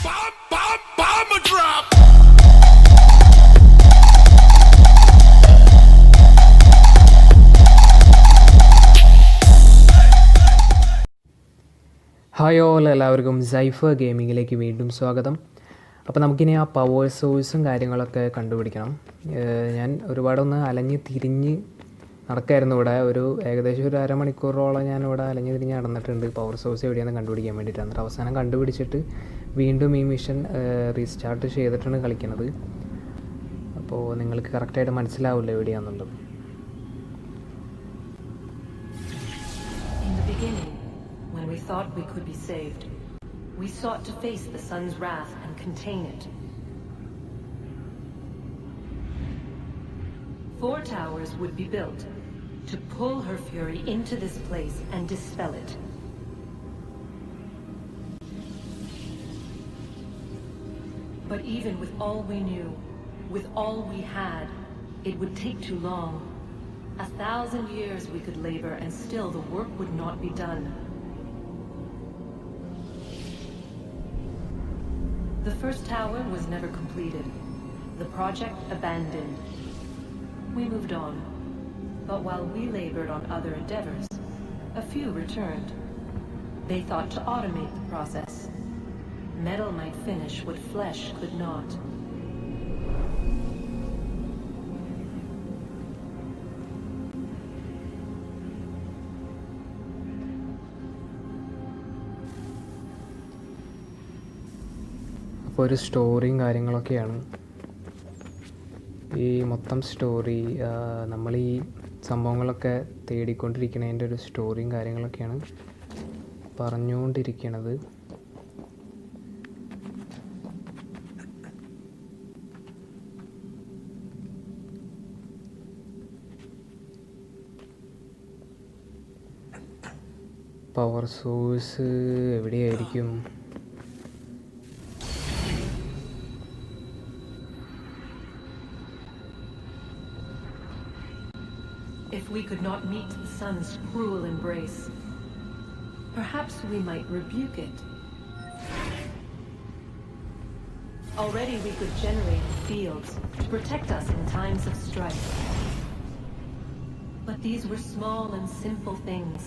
Bomb drop. Hi all, എല്ലാവർക്കും cipher ഗെയിമിങ്ങിലേക്ക് വീണ്ടും സ്വാഗതം. അപ്പോൾ നമുക്കിനി ആ പവർ സോഴ്സും കാര്യങ്ങളൊക്കെ കണ്ടുപിടിക്കണം. ഞാൻ ഒരുപാടൊന്ന് അലഞ്ഞ് തിരിഞ്ഞ് നടക്കായിരുന്നു ഇവിടെ. ഏകദേശം ഒരു അരമണിക്കൂറോളം ഞാനിവിടെ അലഞ്ഞ് തിരിഞ്ഞ് നടന്നിട്ടുണ്ട് പവർ സോഴ്സ് എവിടെയാണെന്ന് കണ്ടുപിടിക്കാൻ വേണ്ടിയിട്ട്. എന്നിട്ട് അവസാനം കണ്ടുപിടിച്ചിട്ട് വീണ്ടും ഈ മിഷൻ റീസ്റ്റാർട്ട് ചെയ്തിട്ടാണ് കളിക്കുന്നത്. അപ്പോൾ നിങ്ങൾക്ക് കറക്റ്റായിട്ട് മനസ്സിലാവില്ല എവിടെയാണെന്നുള്ളത്. When we thought we could be saved, we sought to face the sun's wrath and contain it. 4 towers would be built to pull her fury into this place and dispel it. But even with all we knew, with all we had, it would take too long. 1,000 years we could labor and still the work would not be done. The first tower was never completed. The project abandoned. We moved on. But while we labored on other endeavors, a few returned. They thought to automate the process. Metal might finish what flesh could not. ഒരു സ്റ്റോറിയും കാര്യങ്ങളൊക്കെയാണ് ഈ മൊത്തം story. നമ്മൾ ഈ സംഭവങ്ങളൊക്കെ തേടിക്കൊണ്ടിരിക്കുന്നതിൻ്റെ ഒരു സ്റ്റോറിയും കാര്യങ്ങളൊക്കെയാണ് പറഞ്ഞുകൊണ്ടിരിക്കുന്നത്. പവർ സോഴ്സ് എവിടെയായിരിക്കും? If we could not meet the sun's cruel embrace, perhaps we might rebuke it. Already we could generate fields to protect us in times of strife. But these were small and simple things.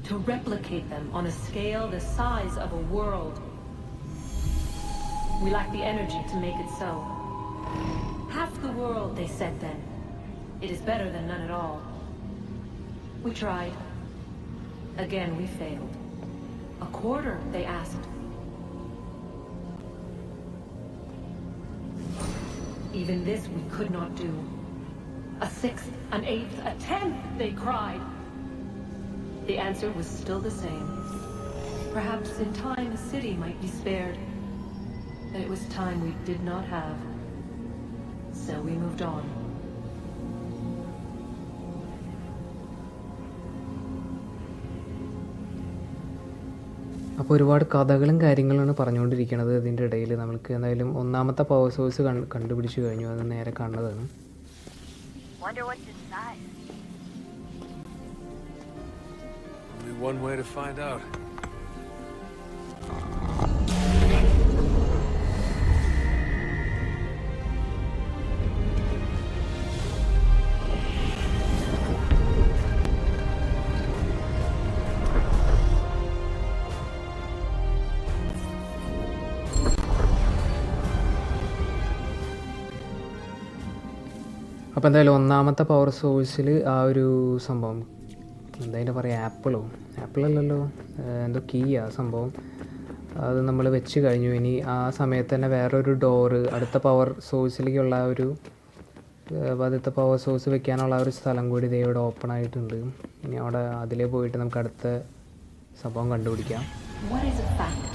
To replicate them on a scale the size of a world, we lack the energy to make it so. Half the world, they said then. It is better than none at all. We tried. Again, we failed. A quarter, they asked. Even this we could not do. A 6th, an 8th, a 10th, they cried. The answer was still the same. Perhaps in time a city might be spared. But it was time we did not have. So we moved on. അപ്പോൾ ഒരുപാട് കഥകളും കാര്യങ്ങളാണ് പറഞ്ഞുകൊണ്ടിരിക്കുന്നത്. ഇതിൻ്റെ ഇടയിൽ നമ്മൾക്ക് എന്തായാലും ഒന്നാമത്തെ പവർ സോഴ്സ് കണ്ടുപിടിച്ച് കഴിഞ്ഞു. അത് നേരെ കാണുന്നതാണ്. Only one way to find out. അപ്പോൾ എന്തായാലും ഒന്നാമത്തെ പവർ സോഴ്സിൽ ആ ഒരു സംഭവം എന്തായാലും പറയുക, ആപ്പിളല്ലല്ലോ, എന്തോ കീയാ സംഭവം. അത് നമ്മൾ വെച്ച് കഴിഞ്ഞു. ഇനി ആ സമയത്ത് തന്നെ വേറൊരു ഡോറ് അടുത്ത പവർ സോഴ്സിലേക്കുള്ള ആദ്യത്തെ പവർ സോഴ്സ് വെക്കാനുള്ള ഒരു സ്ഥലം കൂടി ദേ ഇവിടെ ഓപ്പൺ ആയിട്ടുണ്ട്. ഇനി അവിടെ അതിലേ പോയിട്ട് നമുക്ക് അടുത്ത സംഭവം കണ്ടുപിടിക്കാം. What is a fact?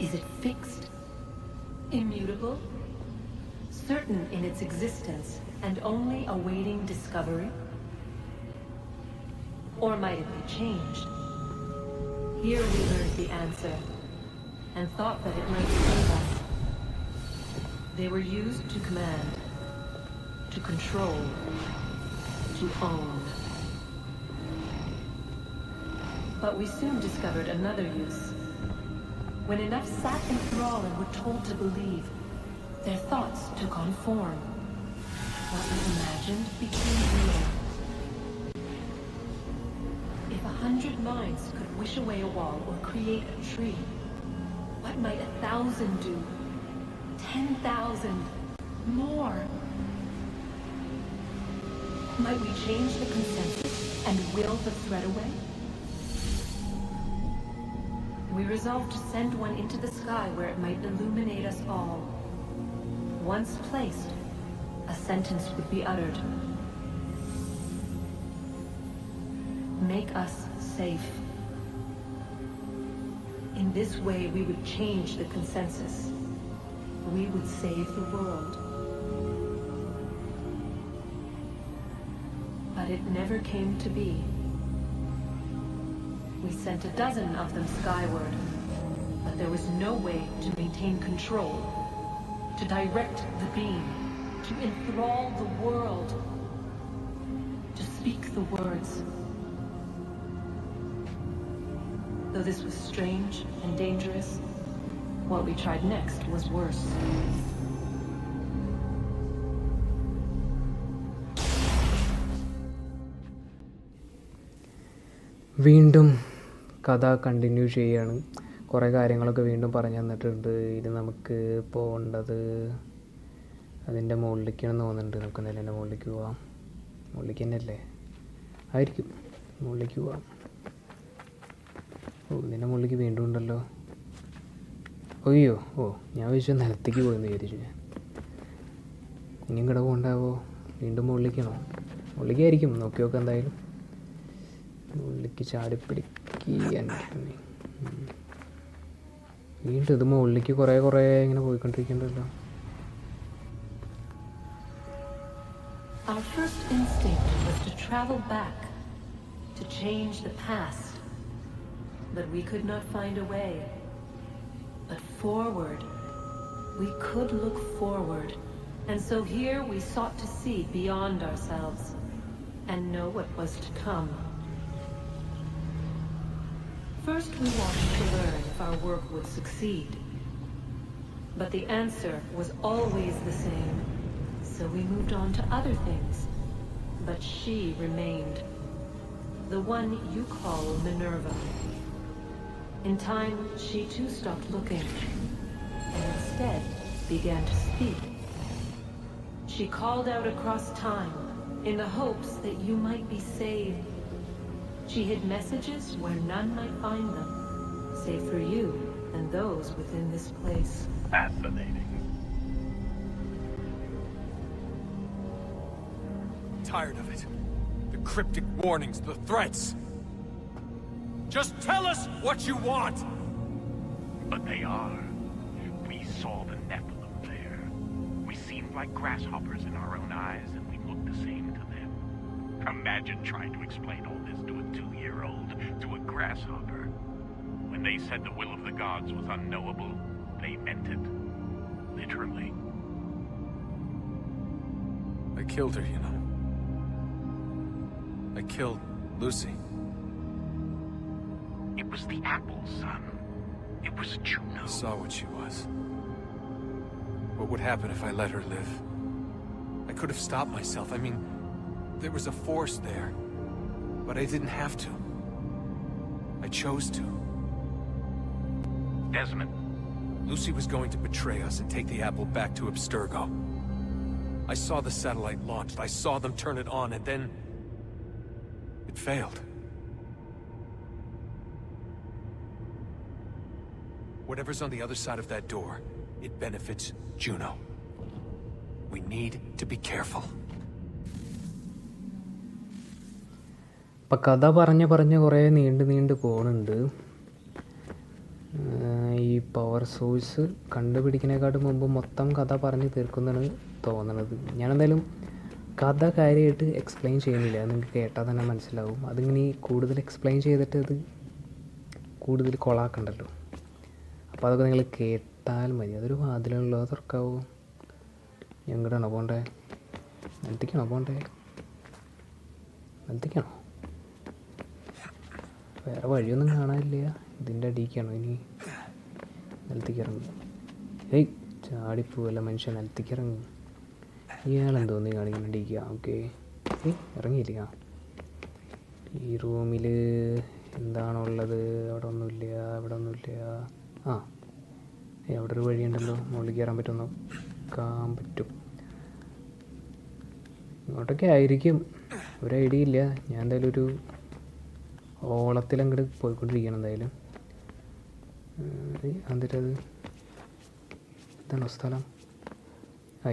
Is it fixed? Immutable? Certain in its existence and only awaiting discovery? Or might it be changed? Here we learned the answer and thought that it might save us. They were used to command, to control, to own. But we soon discovered another use. When enough sat in thrall and were told to believe, their thoughts took on form. What was imagined became real. If 100 minds could wish away a wall or create a tree, what might 1,000 do? 10,000? More? Might we change the consensus and will the threat away? We resolved to send one into the sky where it might illuminate us all. Once placed, a sentence would be uttered. Make us safe. In this way, we would change the consensus. We would save the world. But it never came to be. We sent a dozen of them skyward, but there was no way to maintain control, to direct the beam, to enthrall the world, to speak the words. Though this was strange and dangerous, what we tried next was worse. വീണ്ടും കഥ continue ചെയ്യാണ്. കുറേ കാര്യങ്ങളൊക്കെ വീണ്ടും പറഞ്ഞു തന്നിട്ടുണ്ട്. ഇത് നമുക്ക് പോകേണ്ടത് അതിൻ്റെ മുകളിലേക്കാണെന്ന് തോന്നുന്നുണ്ട്. നമുക്ക് എന്തായാലും എൻ്റെ മുകളിലേക്ക് പോവാം. മുകളിലേക്ക് തന്നെ അല്ലേ? ആയിരിക്കും. മുകളിലേക്ക് പോവാം. ഓ, ഇതിൻ്റെ മുകളിലേക്ക് വീണ്ടും ഉണ്ടല്ലോ. അയ്യോ, ഞാൻ വിചാരിച്ചു നിലത്തേക്ക് പോയെന്ന് വിചാരിച്ചു ഞാൻ. ഇനിയും കിട പോകണ്ടാവോ? വീണ്ടും മുകളിലേക്കാണോ? മുകളിലേക്കായിരിക്കും. നോക്കി നോക്കാം എന്തായാലും. മുകളിലേക്ക് ചാടിപ്പിടിക്കാൻ വീണ്ടും ഇത് മുകളിലേക്ക് കുറേ ഇങ്ങനെ പോയിക്കൊണ്ടിരിക്കണ്ടല്ലോ. Our first instinct was to travel back, to change the past. But we could not find a way. But forward, we could look forward. And so here we sought to see beyond ourselves and know what was to come. First we wanted to learn if our work would succeed. But the answer was always the same. So we moved on to other things. But she remained. The one you call Minerva. In time, she too stopped looking, and instead began to speak. She called out across time, in the hopes that you might be saved. She hid messages where none might find them, save for you and those within this place. Fascinating. Tired of it. The cryptic warnings, the threats. Just tell us what you want! But they are. We saw the Nephilim there. We seemed like grasshoppers in our own eyes, and we looked the same to them. Imagine trying to explain all this to a 2-year-old, to a grasshopper. When they said the will of the gods was unknowable, they meant it. Literally. I killed her, you know. I killed Lucy. It was the apple, son. It was Juno. I saw what she was. What would happen if I let her live? I could have stopped myself. I mean, there was a force there. But I didn't have to. I chose to. Desmond. Lucy was going to betray us and take the apple back to Abstergo. I saw the satellite launched. I saw them turn it on, and then it failed. Whatever's on the other side of that door, it benefits Juno. We need to be careful. അപ്പം കഥ പറഞ്ഞ് കുറേ നീണ്ട് പോകുന്നുണ്ട്. ഈ power source കണ്ടുപിടിക്കുന്നതിനെക്കാട്ടും മുമ്പ് മൊത്തം കഥ പറഞ്ഞ് തീർക്കുന്നതാണ് തോന്നണത്. ഞാനെന്തായാലും കഥ കാര്യമായിട്ട് എക്സ്പ്ലെയിൻ ചെയ്യുന്നില്ല. നിങ്ങൾക്ക് കേട്ടാൽ തന്നെ മനസ്സിലാവും. അതിങ്ങനെ കൂടുതൽ എക്സ്പ്ലെയിൻ ചെയ്തിട്ട് അത് കൂടുതൽ കൊളാക്കണ്ടല്ലോ. അപ്പോൾ അതൊക്കെ നിങ്ങൾ കേട്ടാൽ മതി. അതൊരു വാതിലുള്ളോ തുറക്കാവോ? എങ്ങോട്ടാണോ പോകണ്ടേ? നിലത്തേക്കാണോ പോകണ്ടേ? നിലത്തേക്കാണോ? വേറെ വഴിയൊന്നും കാണാനില്ല. ഇതിൻ്റെ അടിയിലേക്കാണോ ഇനി? നിലത്തേക്ക് ഇറങ്ങി. ഏയ് ചാടിപ്പോവല്ല മനുഷ്യൻ, നിലത്തേക്ക് ഇറങ്ങി. ഇയാളെന്തോന്നി കാണിക്കുന്നുണ്ടിരിക്കുക. ഓക്കെ ഇറങ്ങിയില്ല. ഈ റൂമിൽ എന്താണുള്ളത്? അവിടെ ഒന്നുമില്ല, അവിടെ ഒന്നുമില്ല. ആ അവിടെ ഒരു വഴിയുണ്ടല്ലോ, മുകളിൽ കയറാൻ പറ്റുമോ? നോക്കാൻ പറ്റും. ഇങ്ങോട്ടൊക്കെ ആയിരിക്കും, ഒരു ഐഡിയ ഇല്ല. ഞാൻ എന്തായാലും ഒരു ഓളത്തിൽ അങ്ങോട്ട് പോയിക്കൊണ്ടിരിക്കണം. എന്തായാലും എന്നിട്ട് അത് ഇതാണോ സ്ഥലം?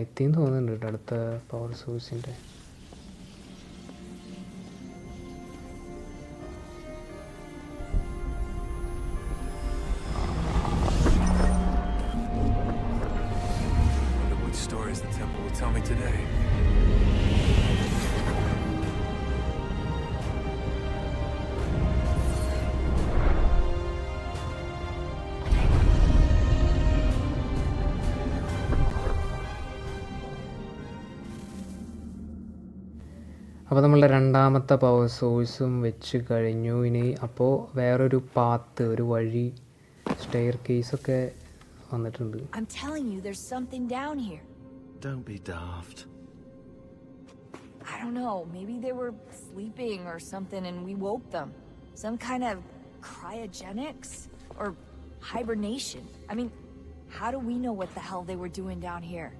എത്തിയെന്ന് തോന്നുന്നുണ്ട് കേട്ടോ, അടുത്ത power സോഴ്സിൻ്റെ. Stories the temple will tell me today. അപ്പോൾ നമ്മളുടെ രണ്ടാമത്തെ പവർ സോഴ്സും വെച്ച് കഴിഞ്ഞു. ഇനി അപ്പോൾ വേറൊരു പാത്ത്, ഒരു വഴി, സ്റ്റെയർ കേസൊക്കെ വന്നിട്ടുണ്ട്. I'm telling you, there's something down here. Don't be daft. I don't know, maybe they were sleeping or something and we woke them. Some kind of cryogenics or hibernation. I mean, how do we know what the hell they were doing down here?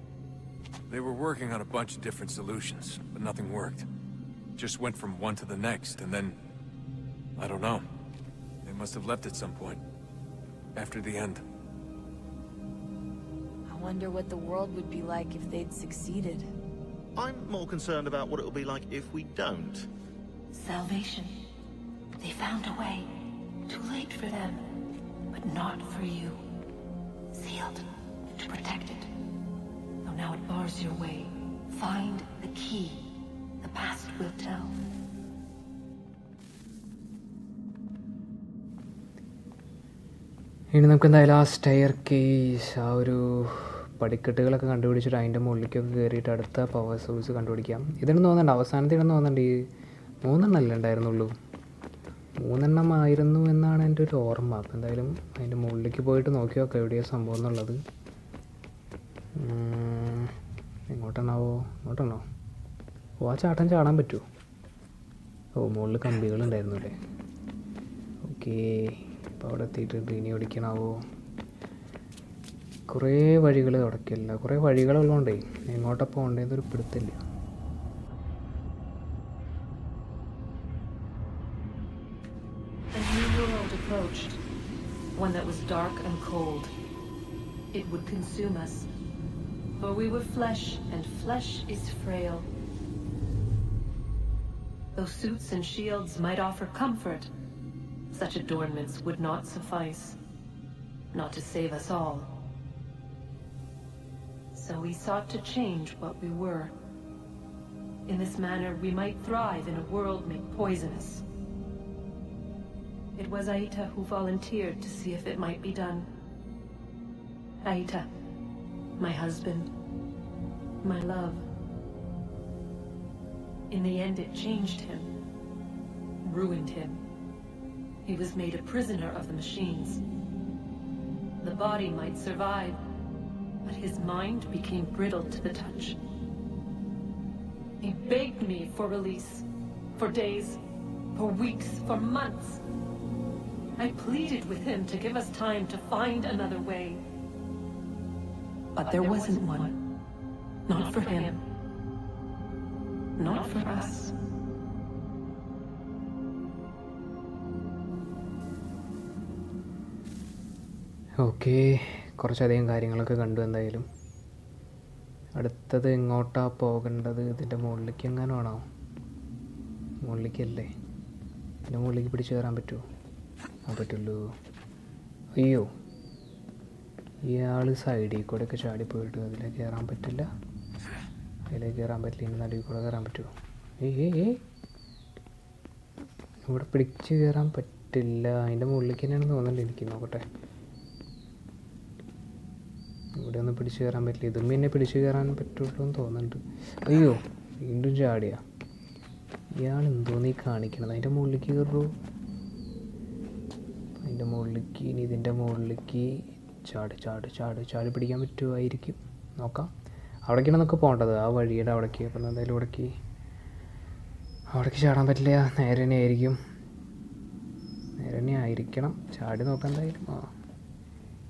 They were working on a bunch of different solutions, but nothing worked. Just went from one to the next, and then... I don't know. They must have left at some point. After the end. I wonder what the world would be like if they'd succeeded. I'm more concerned about what it'll be like if we don't. Salvation. They found a way. Too late for them, but not for you. Sealed to protect it. Though now it bars your way. Find the key. The past will tell. ഇനി നമുക്ക് എന്തായാലും ആ stair case, ആ ഒരു പടിക്കെട്ടുകളൊക്കെ കണ്ടുപിടിച്ചിട്ട് അതിൻ്റെ മുകളിലേക്കൊക്കെ കയറിയിട്ട് അടുത്ത പവർ സോഴ്സ് കണ്ടുപിടിക്കാം. ഇതിനെന്ന് തോന്നുന്നുണ്ട് അവസാനത്തിനെന്ന് തോന്നുന്നുണ്ട് ഈ 3 എണ്ണമല്ലേ ഉണ്ടായിരുന്നുള്ളൂ. 3 എണ്ണമായിരുന്നു എന്നാണ് എൻ്റെ ഒരു ഓർമ്മ. അപ്പോൾ എന്തായാലും അതിൻ്റെ മുകളിലേക്ക് പോയിട്ട് നോക്കി നോക്കാം എവിടെയാണ് സംഭവം എന്നുള്ളത്. എങ്ങോട്ടാണാവോ? ഇങ്ങോട്ടാണോ? ഓ ആ ചാട്ടം ചാടാൻ പറ്റുമോ? ഓ മുകളിൽ കമ്പികളുണ്ടായിരുന്നു അല്ലേ. ഓക്കേ, അപ്പോൾ അവിടെ എത്തിയിട്ടുണ്ട്. ഇനി ഓടിക്കണാവോ? കുറേ വഴികൾ അവിടേക്കല്ല, കുറേ വഴികളുള്ളതുകൊണ്ടേ എങ്ങോട്ടാണ് പോകേണ്ടതെന്നൊരു പിടുത്തില്ല. A new world approached. One that was dark and cold. It would consume us. For we were flesh, and flesh is frail. Though suits and shields might offer comfort, such adornments would not suffice. Not to save us all. So we sought to change what we were. In this manner, we might thrive in a world made poisonous. It was Aita who volunteered to see if it might be done. Aita, my husband, my love. In the end, it changed him, ruined him. He was made a prisoner of the machines. The body might survive, but his mind became brittle to the touch. He begged me for release, for days, for weeks, for months. I pleaded with him to give us time to find another way. But there wasn't one. Not for him. Not for us. Okay, കുറച്ചധികം കാര്യങ്ങളൊക്കെ കണ്ടു. എന്തായാലും അടുത്തത് എങ്ങോട്ടാണ് പോകേണ്ടത്? ഇതിൻ്റെ മുകളിലേക്ക് എങ്ങാനും ആണോ? മുകളിലേക്കല്ലേ? ഇതിൻ്റെ മുകളിലേക്ക് പിടിച്ച് കയറാൻ പറ്റുമോ? ആ പറ്റുള്ളൂ. അയ്യോ, ഇയാൾ സൈഡിൽ കൂടെ ഒക്കെ ചാടിപ്പോയിട്ട് അതിലേക്ക് കയറാൻ പറ്റില്ല. അതിലേക്ക് കയറാൻ പറ്റില്ല. ഇനി നടുവിൽ കൂടെ കയറാൻ പറ്റുമോ? ഇവിടെ പിടിച്ച് കയറാൻ പറ്റില്ല. അതിൻ്റെ മുകളിലേക്ക് തന്നെയാണ് തോന്നുന്നുണ്ട് എനിക്ക്. നോക്കട്ടെ, ഇവിടെ ഒന്നും പിടിച്ച് കയറാൻ പറ്റില്ല. ഇതും പിന്നെ പിടിച്ച് കയറാൻ പറ്റുള്ളൂ എന്ന് തോന്നുന്നുണ്ട്. അയ്യോ, വീണ്ടും ചാടിയാ. ഇയാൾ എന്തോന്നീ കാണിക്കണത്? അതിൻ്റെ മുകളിലേക്ക് കയറൂ. അതിൻ്റെ മുകളിലേക്ക്, ഇനി ഇതിൻ്റെ മുകളിലേക്ക് ചാടി പിടിക്കാൻ പറ്റുമായിരിക്കും, നോക്കാം. അവിടേക്കാണ് നമുക്ക് പോകേണ്ടത്, ആ വഴിയുടെ അവിടേക്ക്. അപ്പം എന്തായാലും അവിടേക്ക് ചാടാൻ പറ്റില്ല, നേരെ തന്നെ ആയിരിക്കണം. ചാടി നോക്കാം എന്തായാലും.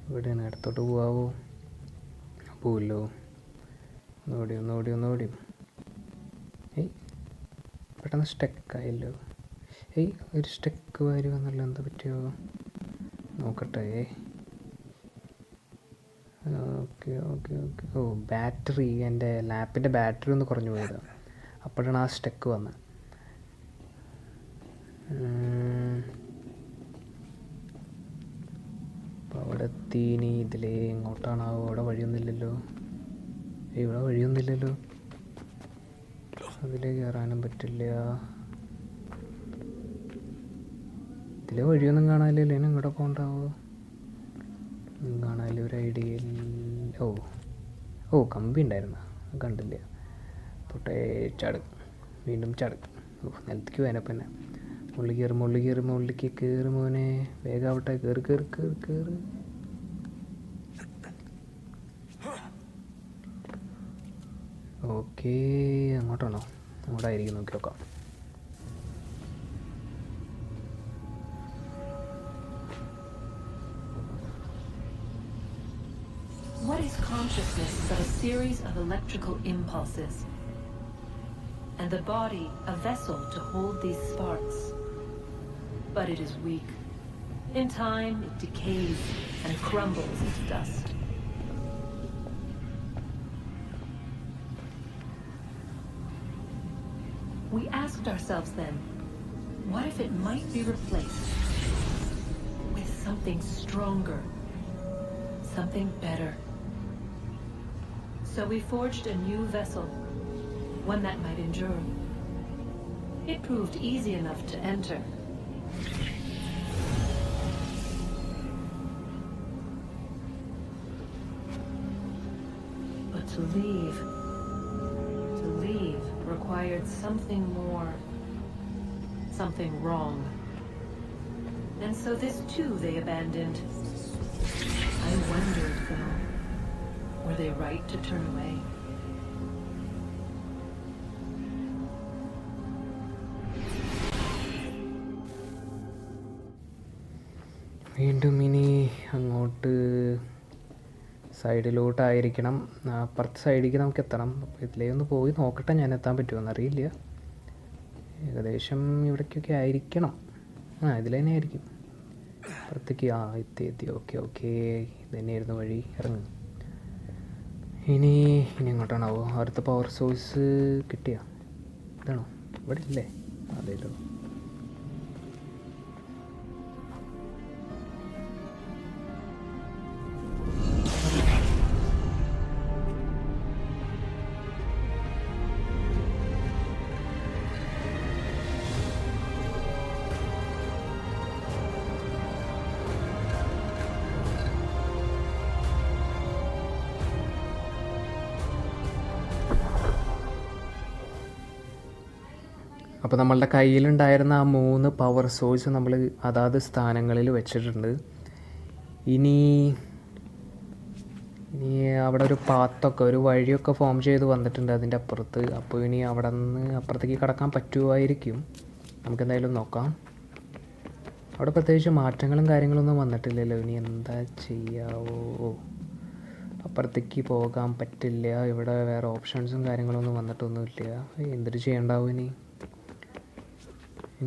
ഇവിടെയാണ്, ഇടത്തോട്ട് പോവാമോ? പോവല്ലോ. ഒന്നുകൂടി. ഏയ് പെട്ടെന്ന് സ്റ്റക്കായല്ലോ. ഒരു സ്റ്റക്ക് വരുമെന്നല്ലോ, എന്താ പറ്റിയോ നോക്കട്ടെ. ഓക്കെ. ബാറ്ററി, എൻ്റെ ലാപ്പിൻ്റെ ബാറ്ററി ഒന്ന് കുറഞ്ഞു പോയതാണ്, അപ്പോഴാണ് ആ സ്റ്റക്ക് വന്നത്. അപ്പോൾ അവിടെ എത്തി. ഇനി ഇതിലേ എങ്ങോട്ടാണാവോ? അവിടെ വഴിയൊന്നുമില്ലല്ലോ. അതിലേ കയറാനും പറ്റില്ല. ഇതിലെ വഴിയൊന്നും കാണാനില്ലല്ലോ. ഇനി ഇങ്ങോട്ട് പോകണ്ടാവോ? കാണാൻ ഒരു ഐഡിയ. കമ്പി ഉണ്ടായിരുന്നു, കണ്ടില്ല. തൊട്ടേ വീണ്ടും ചാട്. നിലത്തേക്ക് വേനപ്പന്നെ. മുകളിലേക്ക് കയറി മോനെ, വേഗം ആവട്ടെ. കയറി. ഓക്കേ, അങ്ങോട്ടാണോ? അങ്ങോട്ടായിരിക്കും, നോക്കി നോക്കാം. What is consciousness but a series of electrical impulses? And the body a vessel to hold these sparks. But it is weak. In time, it decays and crumbles into dust. We asked ourselves then, what if it might be replaced with something stronger, something better? So we forged a new vessel, one that might endure. It proved easy enough to enter. But to leave required something more, something wrong. And so this too they abandoned. I wondered though, were they right to turn away? വീണ്ടും ഇനി അങ്ങോട്ട് സൈഡിലോട്ടായിരിക്കണം. അപ്പുറത്തെ സൈഡിലേക്ക് നമുക്ക് എത്തണം. അപ്പോൾ ഇതിലേ ഒന്ന് പോയി നോക്കട്ടെ, ഞാൻ എത്താൻ പറ്റുമോ എന്നറിയില്ല. ഏകദേശം ഇവിടേക്കൊക്കെ ആയിരിക്കണം. ഇതിൽ തന്നെ ആയിരിക്കും. അപ്പുറത്തേക്ക് എത്തി. ഓക്കെ ഇത് തന്നെയായിരുന്നു വഴി. ഇറങ്ങും. ഇനി എങ്ങോട്ടാണാവോ? അടുത്ത പവർ സോഴ്സ് കിട്ടിയ ഇതാണോ? ഇവിടെ ഇല്ലേ? അതേലോ. അപ്പോൾ നമ്മളുടെ കയ്യിലുണ്ടായിരുന്ന ആ 3 പവർ സോഴ്സ് നമ്മൾ അതാത് സ്ഥാനങ്ങളിൽ വെച്ചിട്ടുണ്ട്. ഇനി അവിടെ ഒരു പാത്തൊക്കെ, ഒരു വഴിയൊക്കെ ഫോം ചെയ്ത് വന്നിട്ടുണ്ട് അതിൻ്റെ അപ്പുറത്ത്. അപ്പോൾ ഇനി അവിടെ നിന്ന് അപ്പുറത്തേക്ക് കടക്കാൻ പറ്റുമായിരിക്കും. നമുക്കെന്തായാലും നോക്കാം. അവിടെ പ്രത്യേകിച്ച് മാറ്റങ്ങളും കാര്യങ്ങളൊന്നും വന്നിട്ടില്ലല്ലോ. ഇനി എന്താ ചെയ്യാവോ? അപ്പുറത്തേക്ക് പോകാൻ പറ്റില്ല. ഇവിടെ വേറെ ഓപ്ഷൻസും കാര്യങ്ങളൊന്നും വന്നിട്ടൊന്നുമില്ല. എന്തൊരു ചെയ്യണ്ടാവും ഇനി?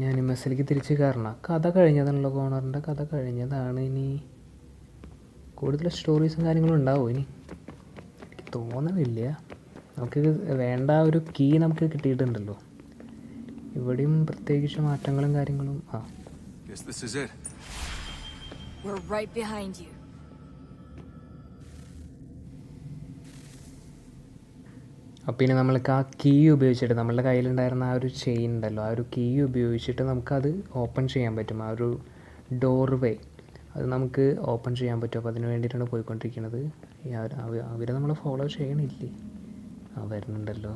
ഞാൻ മെസ്സിലേക്ക് തിരിച്ച് കയറണം. കഥ കഴിഞ്ഞതാണല്ലോ, കോണറിൻ്റെ കഥ കഴിഞ്ഞതാണ്. ഇനി കൂടുതൽ സ്റ്റോറീസും കാര്യങ്ങളും ഉണ്ടാവും ഇനി? എനിക്ക് തോന്നുന്നില്ല. നമുക്ക് വേണ്ട ഒരു കീ നമുക്ക് കിട്ടിയിട്ടുണ്ടല്ലോ. ഇവിടെയും പ്രത്യേകിച്ച് മാറ്റങ്ങളും കാര്യങ്ങളും. We're right behind you. അപ്പോൾ ഇനി നമ്മൾക്ക് ആ കീ ഉപയോഗിച്ചിട്ട്, നമ്മളുടെ കയ്യിലുണ്ടായിരുന്ന ആ ഒരു ചെയിൻ ഉണ്ടല്ലോ, ആ ഒരു കീ ഉപയോഗിച്ചിട്ട് നമുക്കത് ഓപ്പൺ ചെയ്യാൻ പറ്റും. ആ ഒരു ഡോർവേ അത് നമുക്ക് ഓപ്പൺ ചെയ്യാൻ പറ്റും. അപ്പോൾ അതിന് വേണ്ടിയിട്ടാണ് പോയിക്കൊണ്ടിരിക്കുന്നത്. അവരെ നമ്മൾ ഫോളോ ചെയ്യണില്ലേ? വരുന്നുണ്ടല്ലോ.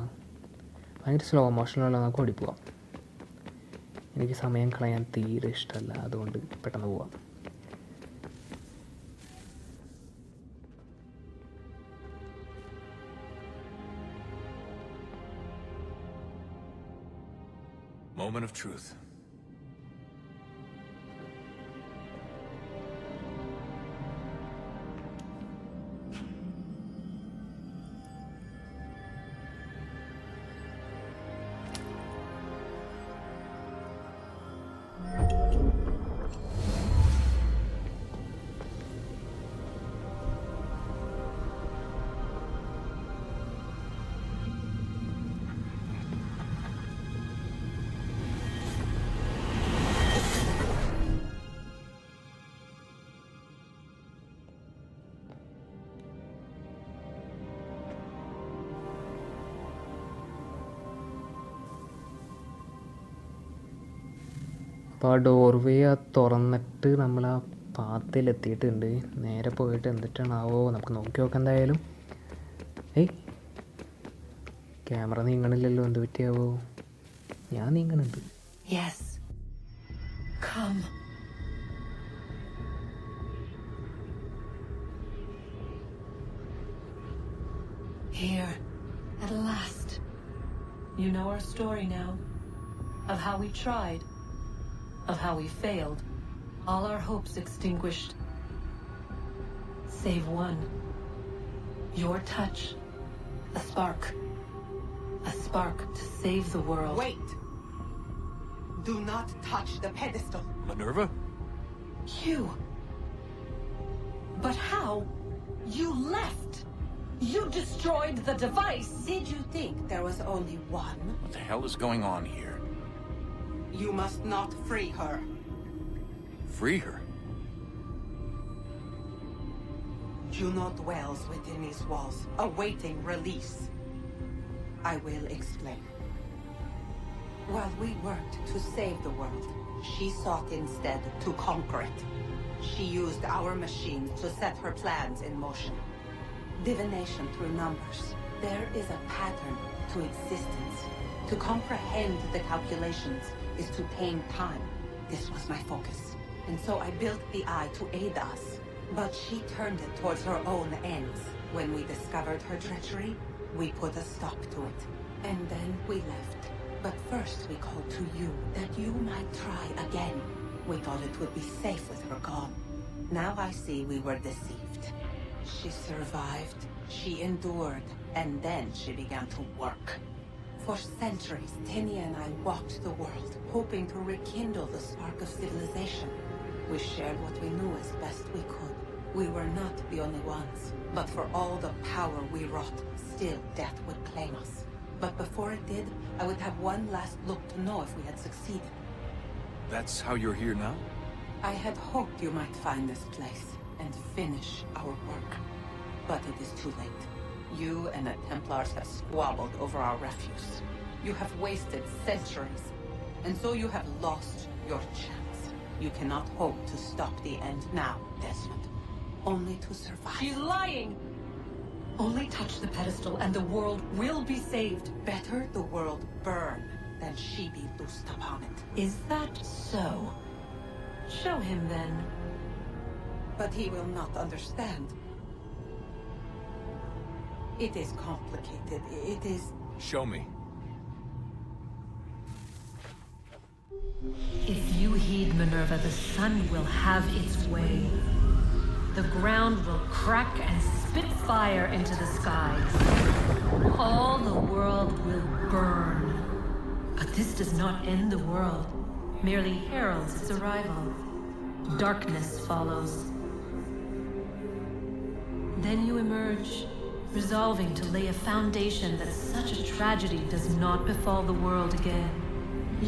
ഭയങ്കര സ്ലോ മോഷനുള്ള നമുക്ക് ഓടിപ്പോവാം. എനിക്ക് സമയം കളയാൻ തീരെ ഇഷ്ടമല്ല, അതുകൊണ്ട് പെട്ടെന്ന് പോവാം. Moment of truth. അപ്പോൾ ആ ഡോർവേ തുറന്നിട്ട് നമ്മൾ ആ പാത്തിലെത്തിയിട്ടുണ്ട്. നേരെ പോയിട്ട് എന്തിട്ടാണാവോ നമുക്ക് നോക്കി നോക്കാം എന്തായാലും. ഏയ് ക്യാമറ നീങ്ങണില്ലല്ലോ, എന്ത് പറ്റിയാവോ? ഞാൻ നീങ്ങണുണ്ട്. Yes. Come. Here, at last. You know our story now. Of how we tried. Of how we failed. All our hopes extinguished. Save one. Your touch. A spark. A spark to save the world. Wait! Do not touch the pedestal. Minerva? You. But how? You left. You destroyed the device. Did you think there was only one? What the hell is going on here? You must not free her. Free her? Juno dwells within these walls, awaiting release. I will explain. While we worked to save the world, she sought instead to conquer it. She used our machine to set her plans in motion. Divination through numbers. There is a pattern to existence. To comprehend the calculations is to tame time. This was my focus. And so I built the eye to aid us. But she turned it towards her own ends. When we discovered her treachery, we put a stop to it. And then we left. But first we called to you, that you might try again. We thought it would be safe with her gone. Now I see we were deceived. She survived, she endured, and then she began to work. For centuries, Tinia and I walked the world, hoping to rekindle the spark of civilization. We shared what we knew as best we could. We were not the only ones, but for all the power we wrought, still death would claim us. But before it did, I would have one last look to know if we had succeeded. That's how you're here now? I had hoped you might find this place and finish our work. But it is too late. You and the Templars have squabbled over our refuse. You have wasted centuries, and so you have lost your chance. You cannot hope to stop the end now, Desmond. Only to survive. She's lying! Only touch the pedestal and the world will be saved. Better the world burn than she be loosed upon it. Is that so? Show him then. But he will not understand. It is complicated. It is... Show me. If you heed Minerva, the sun will have its way. The ground will crack and spit fire into the skies. All the world will burn. But this does not end the world, merely heralds its arrival. Darkness follows. Then you emerge, resolving to lay a foundation that such a tragedy does not befall the world again.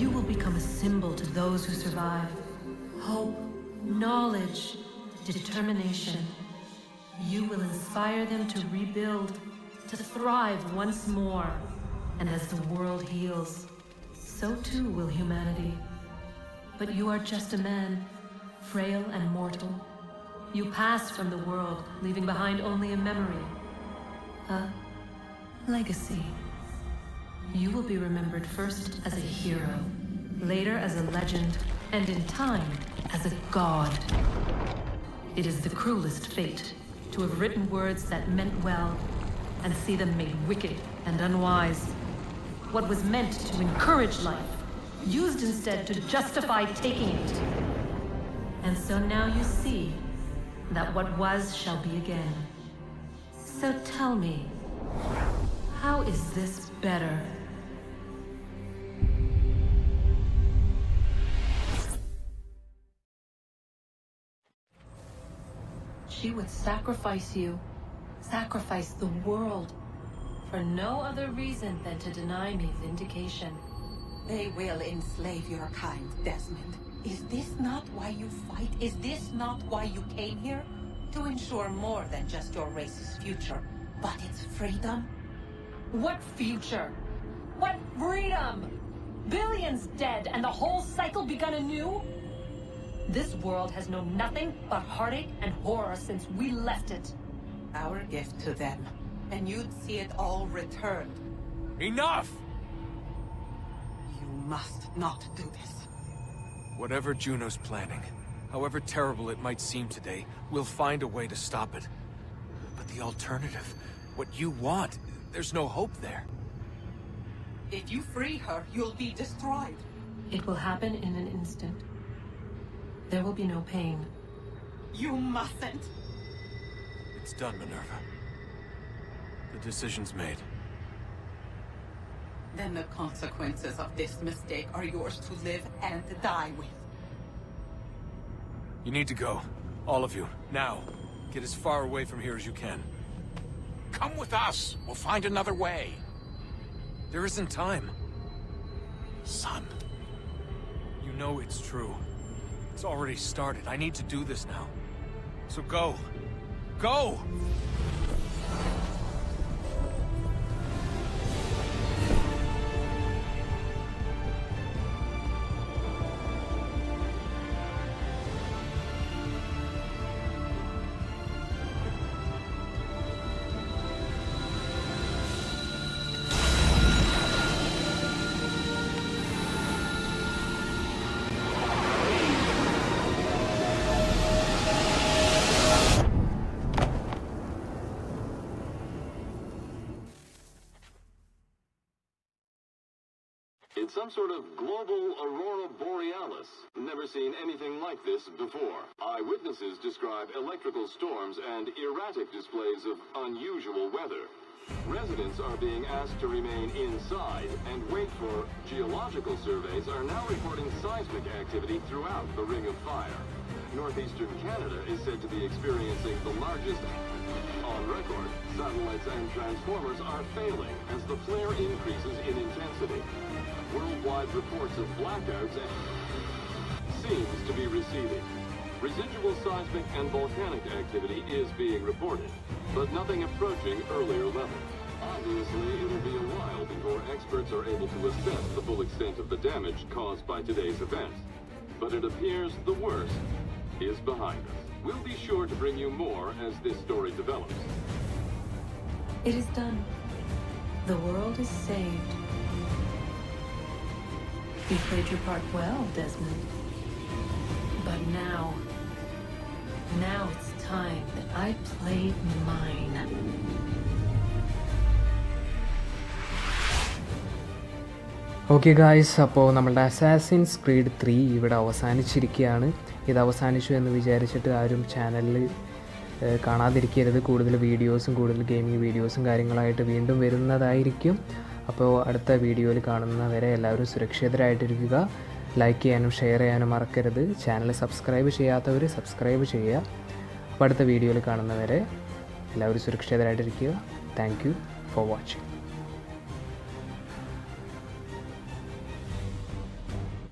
You will become a symbol to those who survive. Hope, knowledge, determination. You will inspire them to rebuild, to thrive once more. And as the world heals, so too will humanity. But you are just a man, frail and mortal. You pass from the world, leaving behind only a memory. A legacy. You will be remembered first as a hero, later as a legend, and in time as a god. It is the cruelest fate to have written words that meant well and see them made wicked and unwise. What was meant to encourage life used instead to justify taking it. And so now you see that what was shall be again. So tell me, how is this better? She would sacrifice you, sacrifice the world, for no other reason than to deny me vindication. They will enslave your kind, Desmond. Is this not why you fight? Is this not why you came here? To ensure more than just your race's future, but its freedom? What future? What freedom? Billions dead and the whole cycle begun anew? This world has known nothing but heartache and horror since we left it. Our gift to them, and you'd see it all returned. Enough! You must not do this. Whatever Juno's planning, however terrible it might seem today, we'll find a way to stop it. But the alternative, what you want, there's no hope there. If you free her, you'll be destroyed. It will happen in an instant. There will be no pain. You mustn't. It's done, Minerva. The decision's made. Then the consequences of this mistake are yours to live and die with. You need to go. All of you. Now. Get as far away from here as you can. Come with us. We'll find another way. There isn't time. Son. You know it's true. It's already started. I need to do this now. So go. Go! It's some sort of global aurora borealis. Never seen anything like this before. Eyewitnesses describe electrical storms and erratic displays of unusual weather. Residents are being asked to remain inside and wait for geological surveys are now reporting seismic activity throughout the Ring of Fire. Northeastern Canada is said to be experiencing the largest on record. Satellites and transformers are failing as the flare increases in intensity. Worldwide reports of blackouts seems to be receding. Residual seismic and volcanic activity is being reported, but nothing approaching earlier levels. Obviously, it'll be a while before experts are able to assess the full extent of the damage caused by today's events. But it appears the worst is behind us. We'll be sure to bring you more as this story develops. It is done. The world is saved. You played your part well, Desmond. But now it's time that I played mine. Okay guys, അപ്പോൾ നമ്മളുടെ assassins creed 3 ഇവിടെ അവസാനിച്ചിരിക്കുകയാണ്. ഇത് അവസാനിച്ചു എന്ന് വിചാരിച്ചിട്ട് ആരും ചാനലിൽ കാണാതിരിക്കരുത്. കൂടുതൽ വീഡിയോസും കൂടുതൽ ഗെയിമിംഗ് വീഡിയോസും കാര്യങ്ങളായിട്ട് വീണ്ടും വരുന്നതായിരിക്കും. അപ്പോൾ അടുത്ത വീഡിയോയിൽ കാണുന്നവരെ എല്ലാവരും സുരക്ഷിതരായിട്ടിരിക്കുക. ലൈക്ക് ചെയ്യാനും ഷെയർ ചെയ്യാനും മറക്കരുത്. ചാനൽ സബ്സ്ക്രൈബ് ചെയ്യാത്തവർ സബ്സ്ക്രൈബ് ചെയ്യുക. അപ്പോൾ അടുത്ത വീഡിയോയിൽ കാണുന്നവരെ എല്ലാവരും സുരക്ഷിതരായിട്ടിരിക്കുക. Thank you for watching.